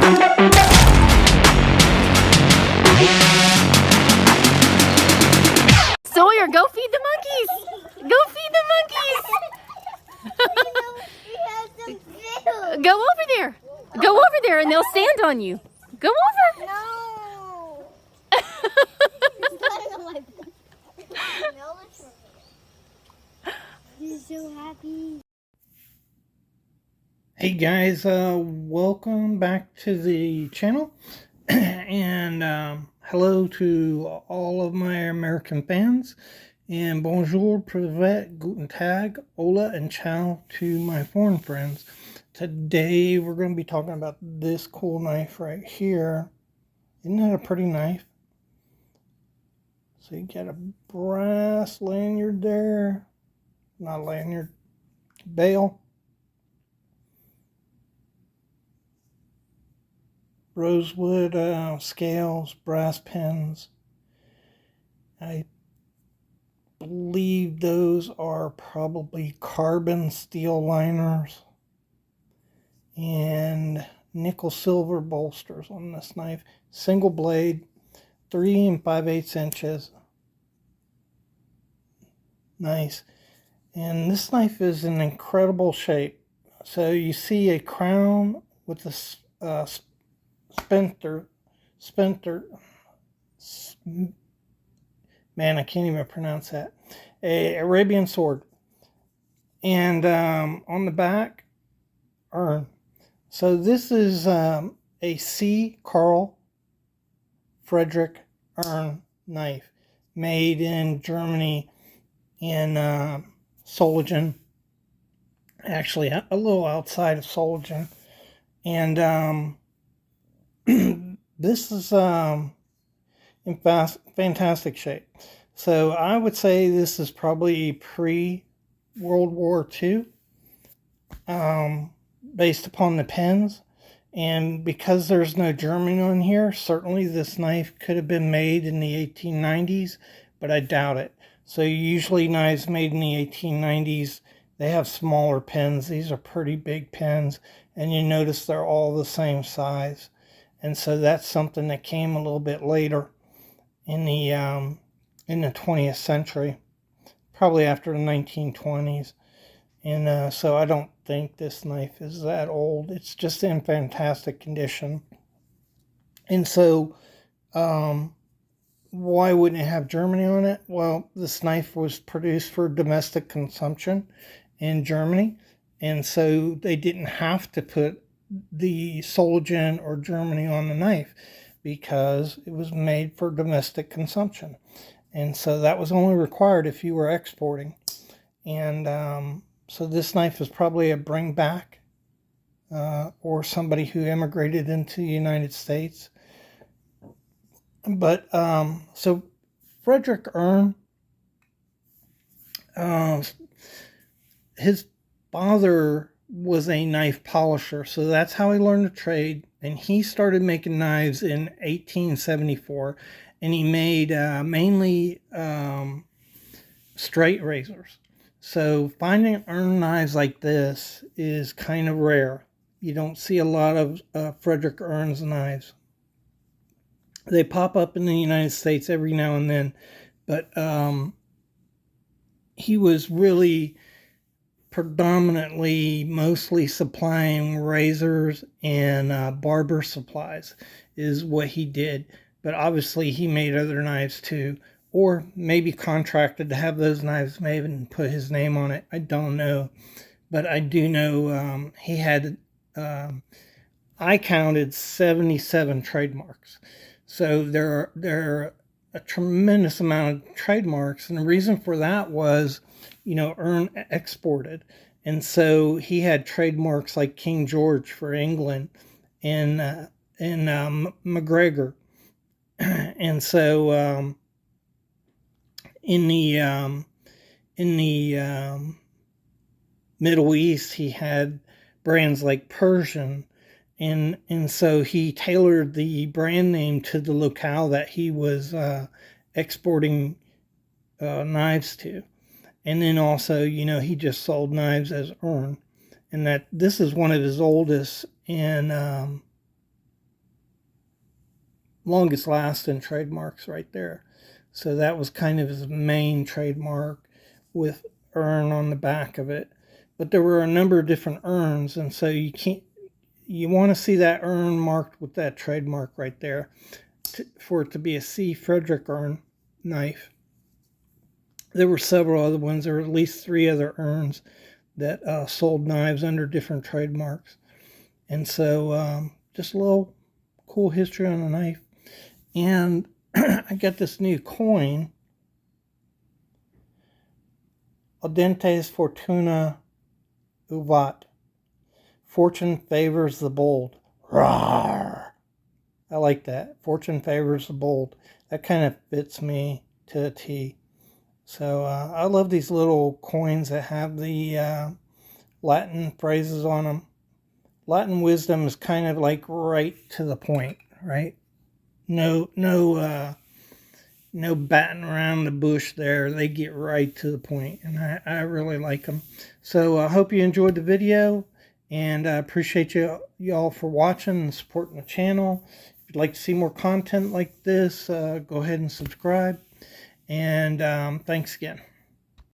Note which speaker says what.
Speaker 1: Sawyer, go feed the monkeys! Go feed the monkeys! Go over there! Go over there and they'll stand on you. Go over!
Speaker 2: No! He's so happy.
Speaker 3: Hey guys, welcome back to the channel, and hello to all of my American fans, and bonjour, privet, guten tag, hola, and ciao to my foreign friends. Today we're going to be talking about this cool knife right here. Isn't that a pretty knife? So you got a brass lanyard there, not lanyard, bail. Rosewood scales, brass pins. I believe those are probably carbon steel liners and nickel silver bolsters on this knife. Single blade, 3 5/8 inches. Nice. And this knife is in incredible shape. So you see a crown with a man, I can't even pronounce that. A Arabian sword, and on the back, Ern. So this is a C. Carl Frederick Ern knife, made in Germany in Solingen. Actually, a little outside of Solingen, and this is in fantastic shape. So I would say this is probably pre-World War II, based upon the pins. And because there's no German on here, certainly this knife could have been made in the 1890s, but I doubt it. So usually knives made in the 1890s, they have smaller pins. These are pretty big pins, and you notice they're all the same size. And so that's something that came a little bit later in the 20th century, probably after the 1920s. And so I don't think this knife is that old. It's just in fantastic condition. And so why wouldn't it have Germany on it? Well, this knife was produced for domestic consumption in Germany, and so they didn't have to put the Solingen or Germany on the knife because it was made for domestic consumption. And so that was only required if you were exporting. And so this knife is probably a bring back, or somebody who immigrated into the United States. But so Frederick Ern, his father was a knife polisher, so that's how he learned to trade. And he started making knives in 1874, and he made mainly straight razors. So finding Ern knives like this is kind of rare. You don't see a lot of Frederick Ern's knives. They pop up in the United States every now and then, but he was really predominantly mostly supplying razors and barber supplies is what he did. But obviously he made other knives too, or maybe contracted to have those knives made and put his name on it. I don't know, but I do know he had, I counted 77 trademarks. So there are a tremendous amount of trademarks, and the reason for that was, Ern exported, and so he had trademarks like King George for England and McGregor, and so in the Middle East he had brands like Persian, and so he tailored the brand name to the locale that he was exporting knives to. And then also, he just sold knives as Ern. And that this is one of his oldest, and longest lasting trademarks right there. So that was kind of his main trademark with Ern on the back of it. But there were a number of different Erns, and so you want to see that Ern marked with that trademark right there for it to be a C. Frederick Ern knife. There were several other ones. There were at least 3 other Erns that sold knives under different trademarks. And so just a little cool history on the knife. And I got this new coin, Audentes Fortuna Uvat. Fortune favors the bold. Rawr. I like that. Fortune favors the bold. That kind of fits me to a T. So I love these little coins that have the Latin phrases on them. Latin wisdom is kind of like right to the point, right? No batting around the bush there. They get right to the point, and I really like them. So I hope you enjoyed the video, and I appreciate y'all for watching and supporting the channel. If you'd like to see more content like this, go ahead and subscribe. And thanks again.